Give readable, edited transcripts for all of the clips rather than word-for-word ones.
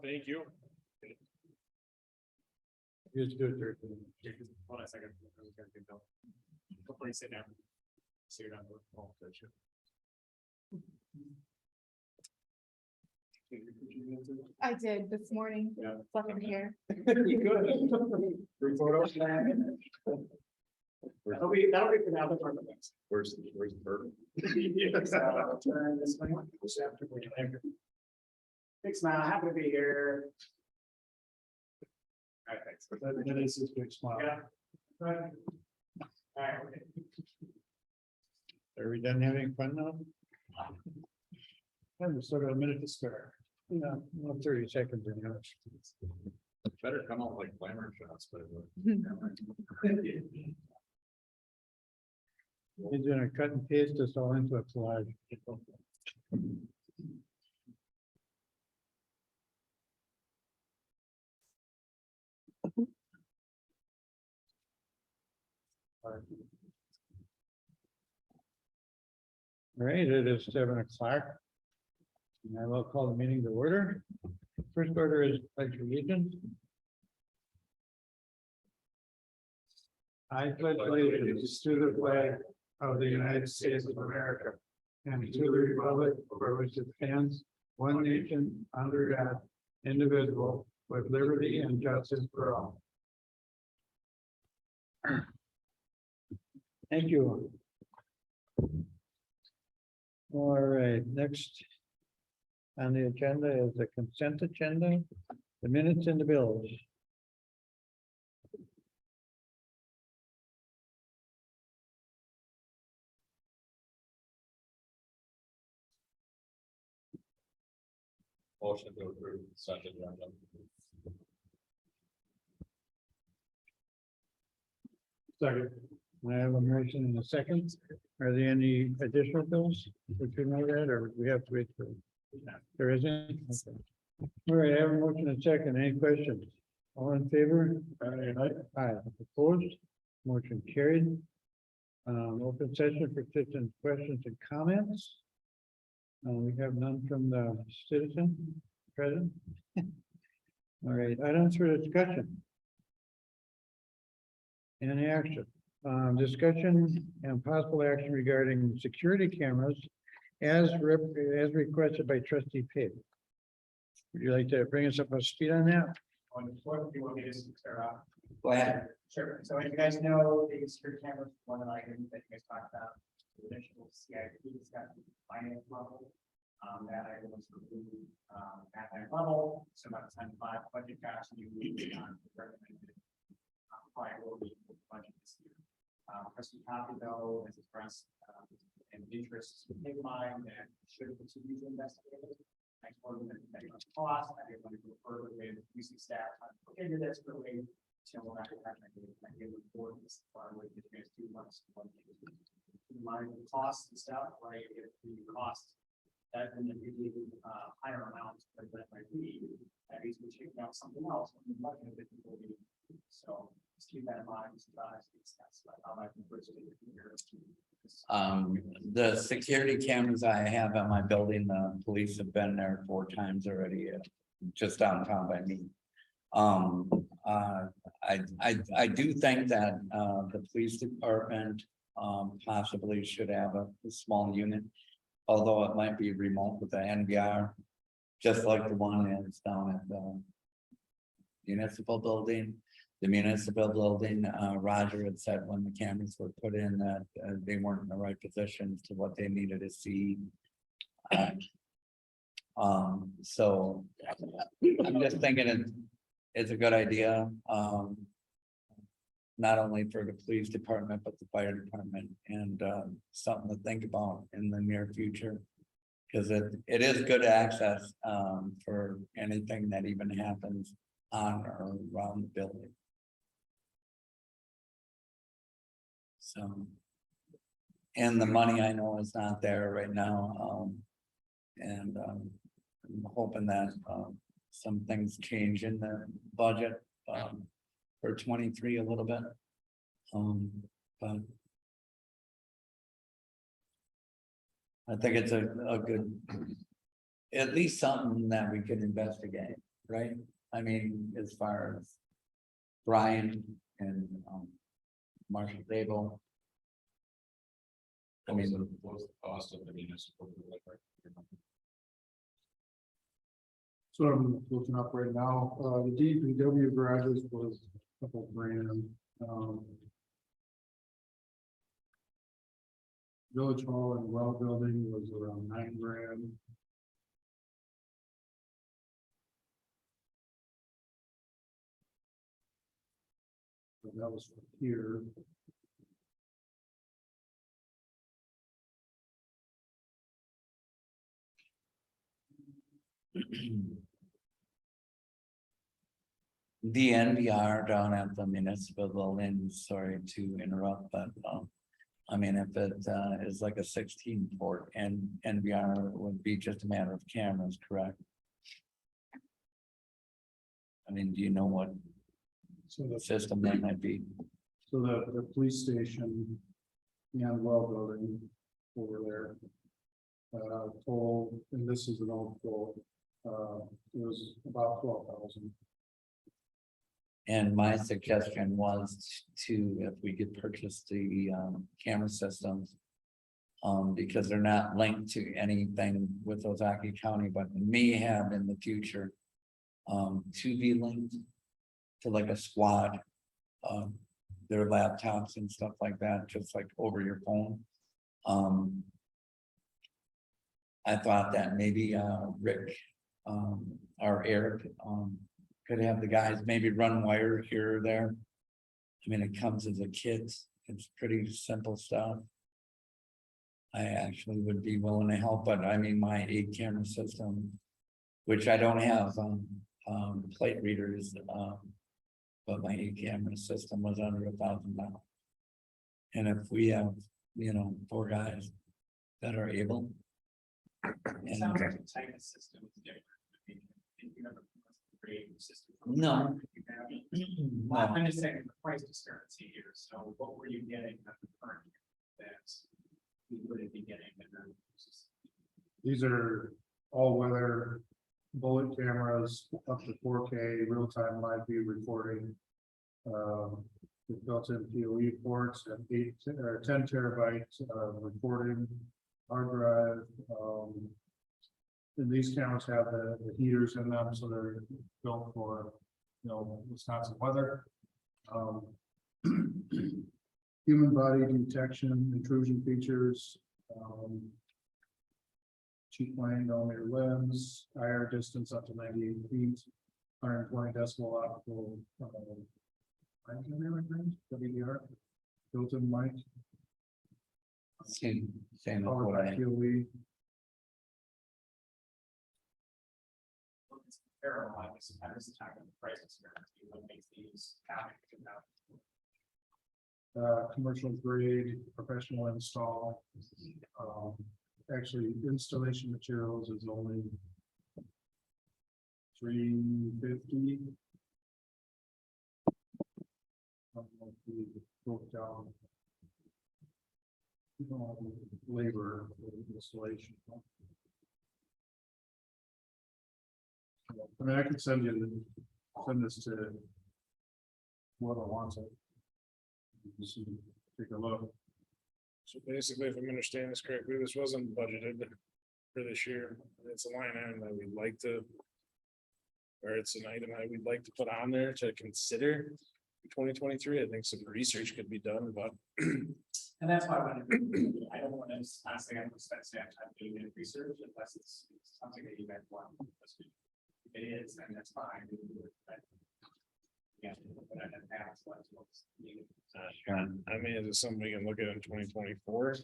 Thank you. Just do it there. Hold on a second. Hopefully sit down. See you're not. Oh, that's you. I did this morning. Yeah. Fluffing hair. Group photo. That'll be for now. Where's the bird? Turn this way. Thanks, man. Happy to be here. All right, thanks. That is a big smile. Yeah. All right, okay. Are we done having fun now? And we still got a minute to spare. Yeah, well, 30 seconds in here. Better come out like glamour shots, but. He's gonna cut and paste this all into a collage. All right, it is 7 o'clock. And I will call the meeting to order. First order is pledge of allegiance. I pledge allegiance to the flag of the United States of America and to the republic for which it stands, one nation, under God, indivisible, with liberty and justice for all. Thank you. All right, next on the agenda is the consent agenda, the minutes and the bills. Motion to approve such agenda. Second. I have a motion in a second. Are there any additional bills? Would you know that, or we have to wait for? There isn't? Okay. All right, I have a motion and second. Any questions? All in favor? Aye. Opposed? Motion carried. Open session for citizens' questions and comments. We have none from the citizen present. All right, items for discussion. Any action? Discussion and possible action regarding security cameras as requested by trustee Pate. Would you like to bring us up to speed on that? On the floor, if you want me to start off. Go ahead. Sure. So as you guys know, the security cameras, one of the items that you guys talked about, the initial CIP discussion, finance level. That item was removed, at that level, so about 10.5 budget cash, you recommended. Priority for the budget this year. Trustee Copy though has expressed, an interest in mind that should continue to investigate it. Next one, we're going to take on cost, I think when we go further with using staff, look into this really. So we're not going to have to give report this far away, the next 2 months. Mind the costs and stuff, right? If the cost that then the higher amount that might be, that means we're checking out something else. When the budget that will be. So just keep that in mind. The security cameras I have at my building, the police have been there 4 times already, just downtown by me. I do think that the police department possibly should have a small unit, although it might be remote with the NVR, just like the one is down at the municipal building. The municipal building, Roger had said when the cameras were put in that they weren't in the right position to what they needed to see. So I'm just thinking it's a good idea. Not only for the police department, but the fire department, and something to think about in the near future. Because it is good access for anything that even happens on or around the building. So, and the money I know is not there right now. And I'm hoping that some things change in the budget for 23 a little bit. But I think it's a good, at least something that we could investigate. right? I mean, as far as Brian and, Marshall Dable. I mean, What was the cost of the municipal? So I'm looking up right now, the DPW garages was a couple grand. Village Hall and well building was around 9 grand. So that was from here. the NVR down at the municipal building, sorry to interrupt, but, I mean, if it, is like a 16 port and NVR would be just a matter of cameras, correct? I mean, do you know what So the system that might be? So the police station and well building over there. Total, and this is an old quote, it was about 12,000. And my suggestion was to, if we could purchase the camera systems. Because they're not linked to anything with Ozaki County, but may have in the future. To be linked to like a squad. Their laptops and stuff like that, just like over your phone. I thought that maybe Rick or Eric could have the guys maybe run wire here or there. I mean, it comes as a kit, it's pretty simple stuff. I actually would be willing to help, but I mean, my 8 camera system, which I don't have plate readers, but my 8 camera system was under $1,000. And if we have, 4 guys that are able. It sounds like the type of system is different. I mean, if you have a great system. No. Well, I'm just saying the price discrepancy here, so what were you getting at the current year that we wouldn't be getting in the These are all weather bullet cameras up to 4K real-time live view recording. With built-in PoE ports and 8 or 10 terabytes of recording hard drive. And these cameras have the heaters in them, so they're built for, Wisconsin weather. Human body detection, intrusion features. Cheap 90mm lens, IR distance up to 98 feet, 120 decibel optical. WDR, built-in mic, Same as powered what by I, PoE. parallel, I was talking about the price discrepancy, what makes these happen about. Commercial grade, professional install. Actually, installation materials is only $350. We broke down. Labor for installation. I mean, I could send this to whoever wants it. Just take a look. So basically, if I'm understanding this correctly, this wasn't budgeted for this year. It's a line item that we'd like to. Or it's an item that we'd like to put on there to consider 2023. I think some research could be done, but. And that's why I don't want to, honestly, I'm just spend time doing the research unless it's something that you guys want. If it is, then that's fine. We can do it, but, yeah, but I don't have what's needed. I mean, is it something we can look at in 2024?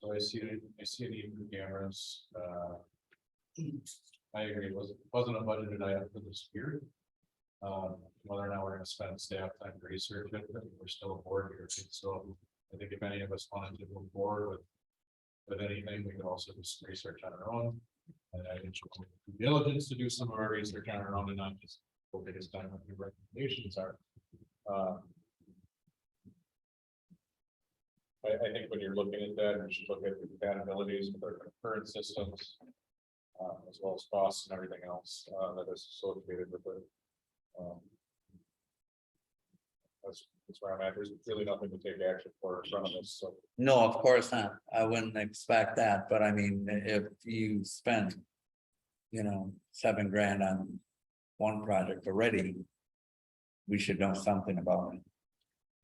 So I see the new cameras, I agree, wasn't a budgeted item for this year. Whether or not we're gonna spend staff time to research it, but we're still a board here, so I think if any of us wanted to move forward with anything, we could also just research on our own. And I think due diligence to do some of our research on our own and not just focus this time what your recommendations are. I think when you're looking at that, you should look at the compatibilities with our current systems. as well as costs and everything else, that is associated with it. Um, That's where I'm at. There's really nothing to take action for in front of us, so. No, of course not. I wouldn't expect that, but I mean, if you spend. You know, $7,000 on one project already. We should know something about it.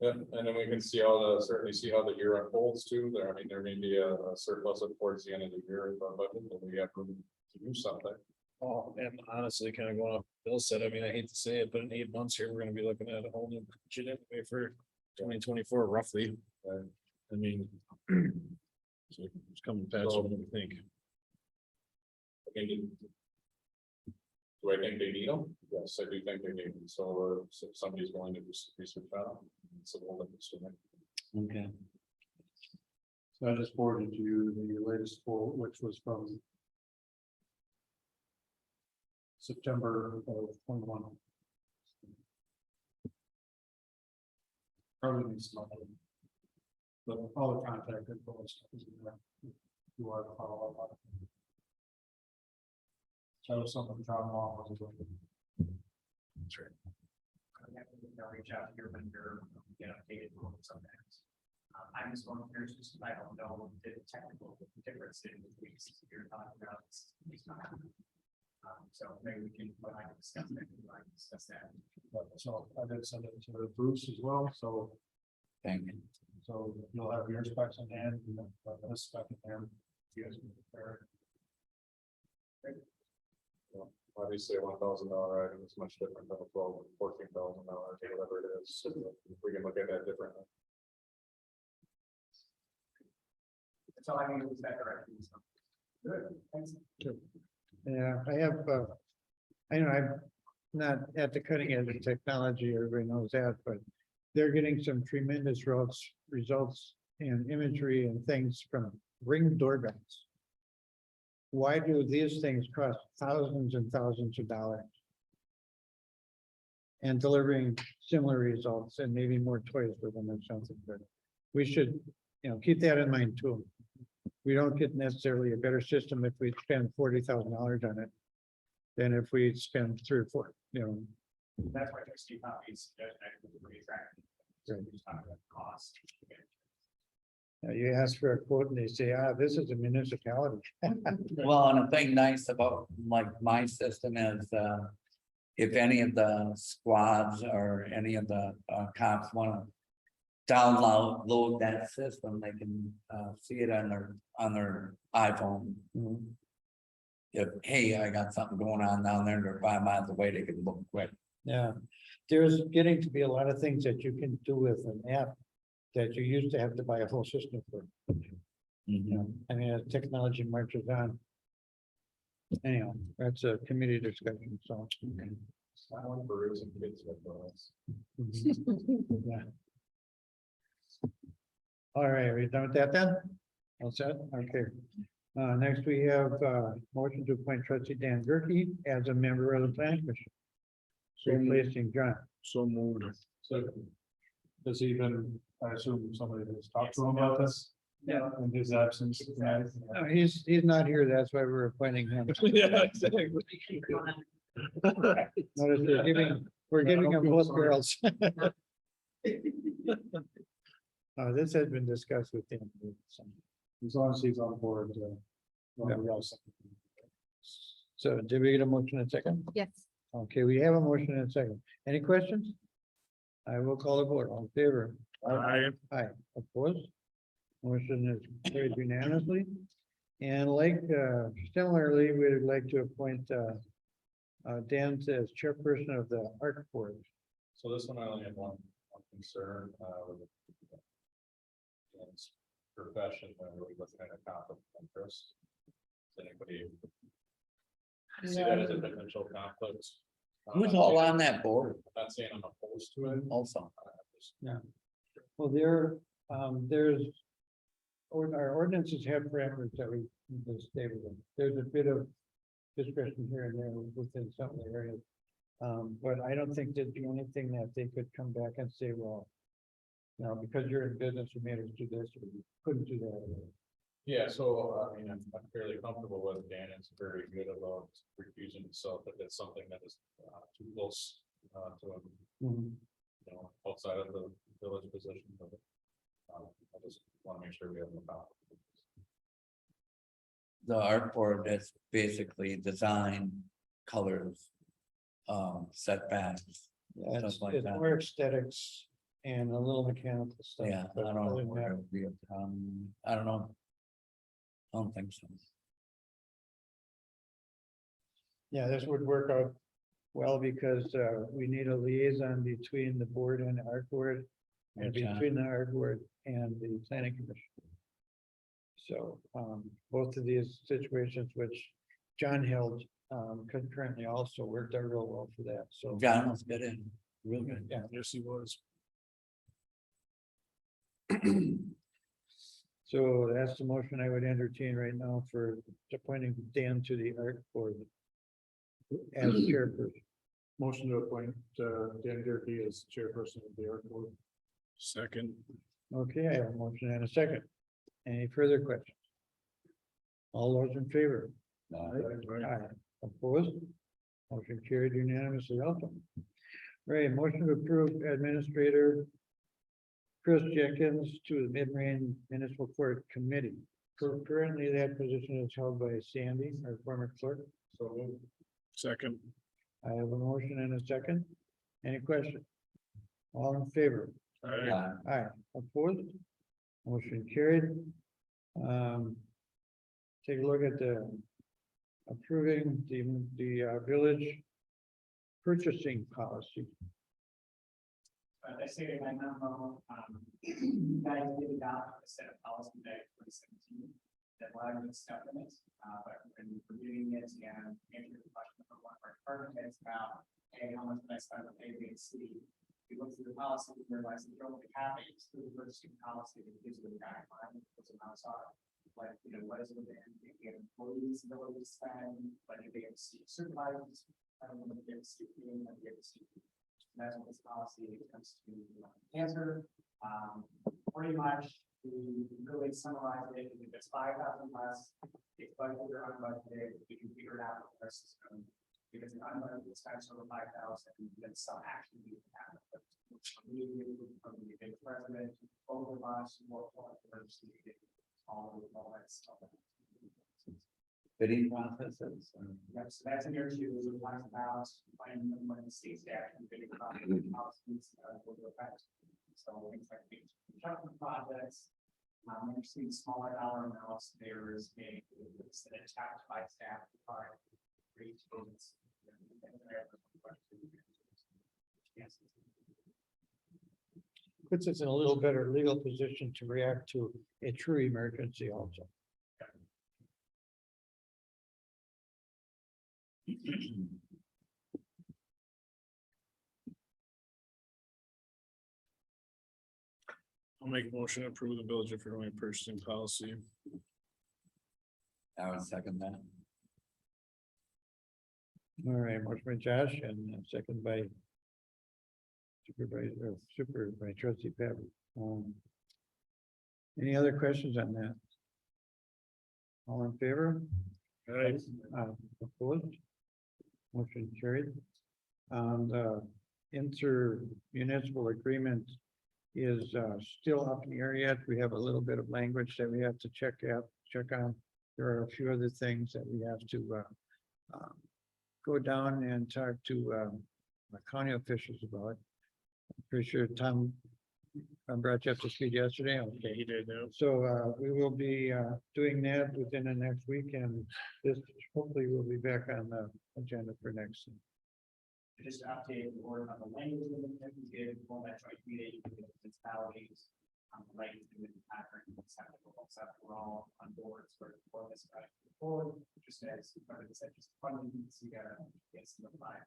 Yeah, and then we can certainly see how the year unfolds too. I mean, there may be a surplus towards the end of the year, but we have to do something. Oh, and honestly, kind of going off Bill said, I mean, I hate to say it, but in 8 months here, we're gonna be looking at a whole new budget anyway for 2024 roughly. Right. I mean. So it's coming faster than we think. I mean, do I think they need them? Yes, I do think they need them. So if somebody's willing to do some research on them, it's a little instrument. Okay. So I just forwarded you the latest quote, which was from September of 21. Probably needs some other. But all the contact info and stuff is in there. You want to follow up on it. So something John Long was doing. That's right. They'll reach out to your vendor, get updated sometimes. I'm just one curious, just I don't know the technical difference in between you're talking about. So maybe we can, when I discuss that, we might discuss that. So I did send it to Bruce as well, so. Thank you. So you'll have your specs in hand, and then this spec in hand. You guys can compare it. Obviously, $1,000 item is much different than a $12,000, $14,000, whatever it is. So we can look at that differently. So I mean, it was that direction. So. Good, thanks. Yeah, I have, I know I'm not at the cutting edge of technology, everybody knows that, but they're getting some tremendous results and imagery and things from Ring doorbells. Why do these things cost thousands and thousands of dollars? And delivering similar results and maybe more toys for them or something, but we should, keep that in mind too. We don't get necessarily a better system if we spend $40,000 on it. Than if we spend 3 or 4, That's why there's two copies. Pretty attractive. So we just talk about cost. You ask for a quote and they say, this is a municipality. Well, and the thing nice about like my system is, if any of the squads or any of the cops wanna. Download that system, they can see it on their iPhone. If, hey, I got something going on down there, they're 5 miles away, they can look quick. Yeah, there's getting to be a lot of things that you can do with an app that you used to have to buy a whole system for. I mean, as technology marches on. Anyhow, that's a committee discussion, so. I want to raise some kids like us. Yeah. All right, are we done with that then? All set, okay. Next we have motion to appoint trustee Dan Gerke as a member of the planning commission. Replacing John. So moved. So. Does he even, I assume somebody has talked to him about this? Yeah. In his absence. Yeah. No, he's not here, that's why we're appointing him. Yeah, exactly. Notice we're giving him both girls. This has been discussed with him. As long as he's on board. So did we get a motion in a second? Yes. Okay, we have a motion in a second. Any questions? I will call the board. All in favor? Aye. Aye, opposed? Motion is carried unanimously. And like, similarly, we would like to appoint Dan as chairperson of the art board. So this one, I only have one concern, with Dan's profession, really looking at a conflict of interest. Does anybody see that as a potential conflict? Who's all on that board I'm not saying I'm opposed to it. also? Well, our ordinances have parameters that we need to stay within. There's a bit of discretion here and there within some of the areas. But I don't think there'd be anything that they could come back and say, well, because you're in business, you made us do this, or you couldn't do that. Yeah, so, I mean, I'm fairly comfortable with Dan, it's very good about recusing himself, if it's something that is, too close, to him, Mhm. you know, outside of the village position, but. I just wanna make sure we have no conflict. The art board is basically design, colors. Setbacks, Yeah, it's Stuff like it's that. more aesthetics and a little mechanical stuff. yeah, I but don't other know. than where that- it would be, I don't know. I don't think so. Yeah, this would work out well because we need a liaison between the board and the art board. And Okay. between the art board and the planning commission. So both of these situations which John held concurrently also worked out real well for that, so. John was good in, real good. Yeah, Yes, he was. so that's the motion I would entertain right now for appointing Dan to the art board. As chairperson. Motion to appoint Dan Gerke as chairperson of the art board. Second. Okay, I have a motion and a second. Any further questions? All those in favor? Aye. Opposed? Motion carried unanimously also. Right, motion to approve administrator Chris Jenkins to the Mid-Range Municipal Court Committee. Currently, that position is held by Sandy, our former clerk. So moved. Second. I have a motion and a second. Any questions? All in favor? Aye, opposed? Motion carried. Take a look at the approving the village purchasing policy. But I say in my memo, you guys did adopt a set of policy back in 2017 that allowed you to step in it. But when you're reviewing it and answering the question from one of our department heads about, hey, how much did I spend on A, B, and C? You look through the policy, you realize that you don't really have a exclusive purchasing policy that gives you a guideline, what those amounts are. Like, you know, what is within the employees' ability to spend, what do they have to see supervisors, what do they have to see, what do they have to see. And that's what this policy attempts to answer. Pretty much, we really summarize it, if it's 5,000 less, it's budgeted or unbudgeted, we can figure it out with our system. Because an unbudgeted expense over 5,000, then some action needs to happen. Immediately from the big president, over last, more all that stuff. Bidding processes. Yep, so that's in here too, is it talks about finding the money state statute, and bidding process, policies, will go back. So things like the construction projects, when you're seeing smaller dollar amounts, there is a, it's an attached by staff. Yes. Puts us in a little better legal position to react to a true emergency also. I'll make a motion to approve the village of Fairway purchasing policy. I would second that. All right, motion by Josh and second by super by trustee Pepper. Any other questions on that? All in favor? Aye. Opposed? Motion carried. The inter-municipal agreement is still up in the air yet. We have a little bit of language that we have to check on. There are a few other things that we have to go down and talk to county officials about. I'm pretty sure Tom brought you up to speed yesterday. Okay. He did, yeah. So we will be doing that within the next week, and this hopefully will be back on the agenda for next. Just to update the board on the language of the did for that joint meeting with the municipalities. Right, to the pattern, except we're all on board for this right forward, just as part of the just funding, so you gotta get some of the line.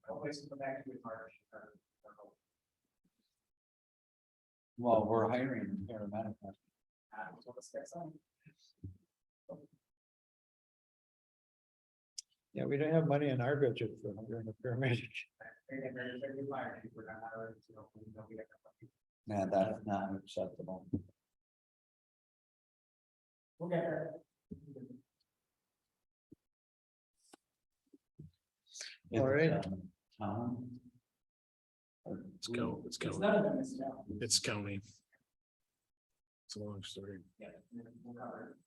Always come back to the March. Well, we're hiring a paramedic. So let's get some. Yeah, we don't have money in our budget for hiring a paramedic. Yeah, that's not acceptable. We'll get there. Is All right. it, Tom? It's go, it's It's county, none of them is now. it's county. It's a long story. Yeah, we'll cover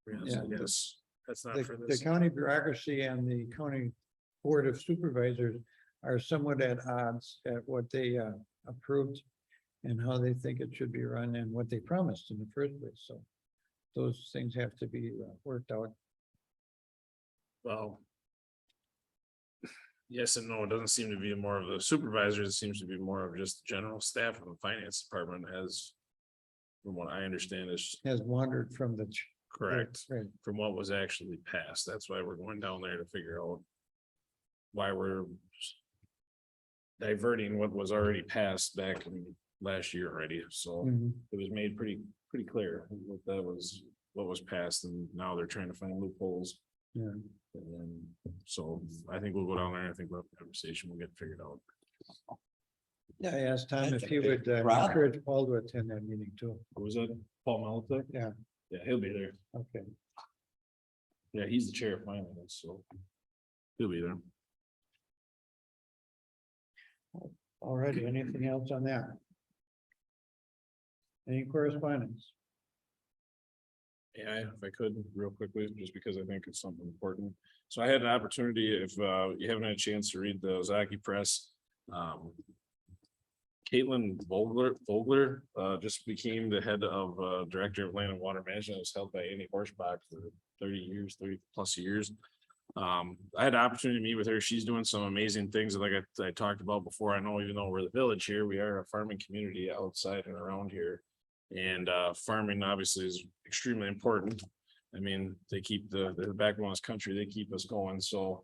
Yes, Yeah. yes, that's not The, for the this. county bureaucracy and the county board of supervisors are somewhat at odds at what they approved and how they think it should be run and what they promised in the first place. So those things have to be worked out. Well. Yes and no, it doesn't seem to be more of the supervisors, it seems to be more of just general staff of the finance department as. From what I understand is Has wandered from the. correct, Right. from what was actually passed, that's why we're going down there to figure out. Why we're. Diverting what was already passed back in last year already, so Mhm. it was made pretty clear what that was, what was passed, and now they're trying to find loopholes. Yeah. And then, so I think we'll go down there, I think we'll have a conversation, we'll get it figured out. Yeah, I asked Tom That's if a he big would problem. encourage Paul to attend that meeting too. What was that, Paul Malatick? Yeah. Yeah, he'll be there, Okay. yeah, he's the chair of finance, so. He'll be there. All righty, anything else on that? Any correspondence? Yeah, if I could, real quickly, just because I think it's something important. So I had an opportunity, if you haven't had a chance to read the Ozaki Press. Caitlin Vogler just became the head of Director of Land and Water Management. It was held by Andy Horschbach for 30+ years. I had the opportunity to meet with her. She's doing some amazing things like I talked about before. I know even though we're the village here, we are a farming community outside and around here. And farming obviously is extremely important. I mean, they keep the backbone of this country, they keep us going. So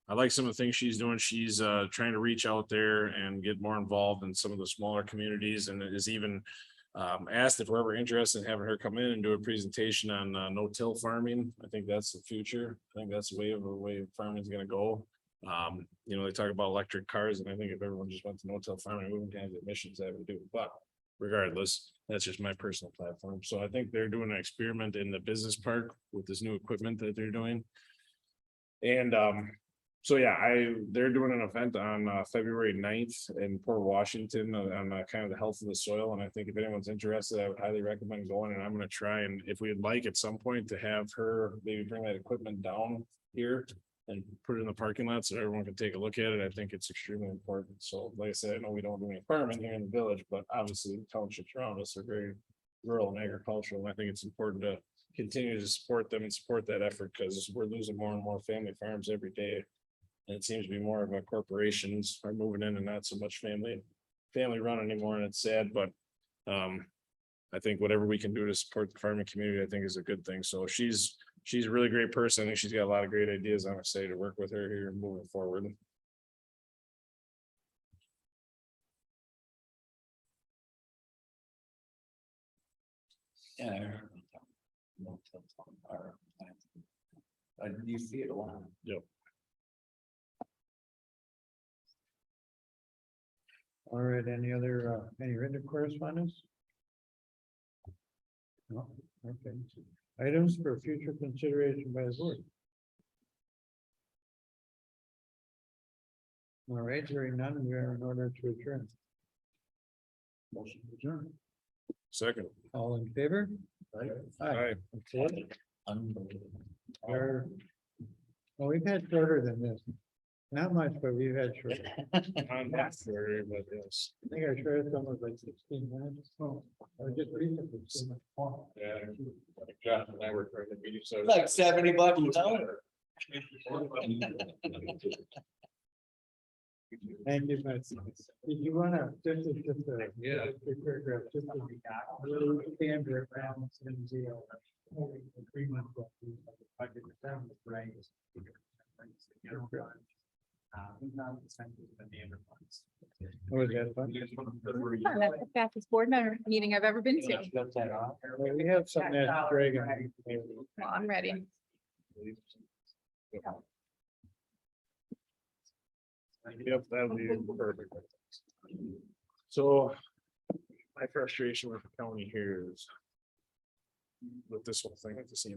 I like some of the things she's doing. She's trying to reach out there and get more involved in some of the smaller communities, and is even asked if we're ever interested in having her come in and do a presentation on no-till farming. I think that's the future. I think that's the way farming is gonna go. You know, they talk about electric cars, and I think if everyone just went to no-till farming, we wouldn't have the emissions that we do, but regardless, that's just my personal platform. So I think they're doing an experiment in the business park with this new equipment that they're doing. And so yeah, they're doing an event on February 9th in Port Washington on kind of the health of the soil. And I think if anyone's interested, I would highly recommend going, and I'm gonna try, and if we'd like at some point to have her maybe bring that equipment down here and put it in the parking lot so everyone can take a look at it. I think it's extremely important. So like I said, I know we don't do any farming here in the village, but obviously the townships around us are very rural and agricultural. And I think it's important to continue to support them and support that effort, because we're losing more and more family farms every day. And it seems to be more of a corporations are moving in and not so much family run anymore. And it's sad, but I think whatever we can do to support the farming community, I think is a good thing. So she's a really great person. I think she's got a lot of great ideas. I'm excited to work with her here moving forward. Yeah. I heard about that. No-till farm. You see it a lot. Yep. All right, any other, any written correspondence? No, okay. Items for future consideration by the board. All right, hearing none, we are in order to adjourn. Motion to adjourn. Second. All in favor? Aye. Okay. Unbelievable. Our- Well, we've had shorter than this. Not much, but we've had shorter. I'm not sure, but yes. I think our shortest one was like 16 minutes. Oh, I was just reading it. It's so much fun. Yeah. John and I were trying to meet each other. Like $70 an hour. Thank you, but did you wanna, just a. Yeah. quick paragraph, just a little standard around in the. 3 months. Budget determined, right? What was that fun? Fun. That's the fastest board member meeting I've ever been to. Well, we have something that's dragging. Well, I'm ready. Yep, that'll be perfect. So my frustration with the county here is with this whole thing at the same